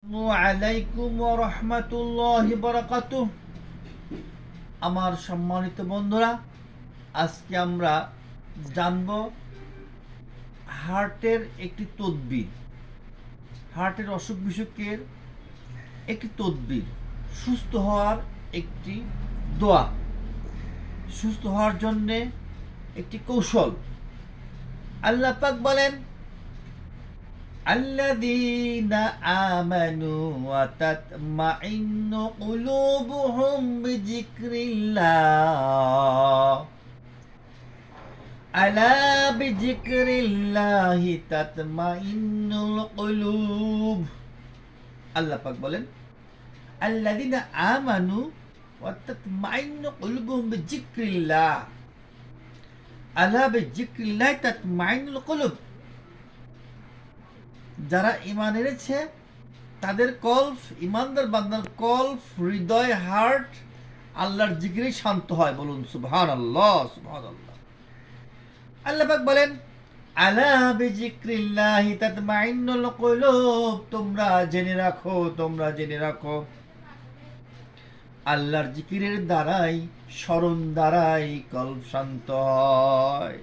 আলাইকুম ওয়া রাহমাতুল্লাহি বারাকাতুহু। আমার সম্মানিত বন্ধুরা, আজকে আমরা জানব হার্টের একটি তদবির, হার্টের অসুখ বিসুখের একটি তদবির, সুস্থ হওয়ার একটি দোয়া, সুস্থ হওয়ার জন্যে একটি কৌশল। আল্লাহ পাক বলেন, الذين آمنوا وتطمئن قلوبهم بذكر الله ألا بذكر الله تطمئن القلوب। আল্লাহ পাক বলেন, الذين آمنوا وتطمئن قلوبهم بذكر الله ألا بذكر الله تطمئن القلوب। যারা ঈমান এনেছে তাদের কল্প, ঈমানদার বান্দার কল্প, হৃদয়, হার্ট আল্লাহর জিকিরে শান্ত হয়। বলুন সুবহানাল্লাহ, সুবহানাল্লাহ। আল্লাহ পাক বলেন, আলা বিযিক্রিল্লাহি তাতমাইন্নুল কুলুব। তোমরা জেনে রাখো, তোমরা জেনে রাখো, আল্লাহর জিকিরের দ্বারাই, স্মরণ দ্বারাই কল্প শান্ত হয়।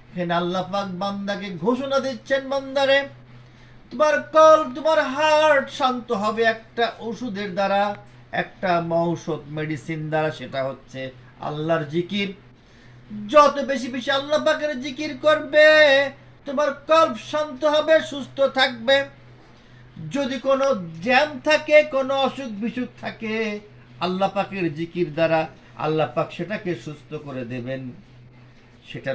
এখানে আল্লাহ পাক বান্দাকে ঘোষণা দিচ্ছেন, বান্দারে তোমার কল্প, তোমার হার্ট শান্ত হবে একটা ওষুধের দ্বারা, একটা ঔষধ, মেডিসিন দ্বারা, সেটা হচ্ছে আল্লাহর জিকির। যত বেশি বেশি আল্লাহ পাকের জিকির করবে তোমার কল্প শান্ত হবে, সুস্থ থাকবে। যদি কোনো জ্যাম থাকে, কোনো অসুখ বিসুখ থাকে, আল্লাহ পাকের জিকির দ্বারা আল্লাহ পাক সেটাকে সুস্থ করে দেবেন। সেটা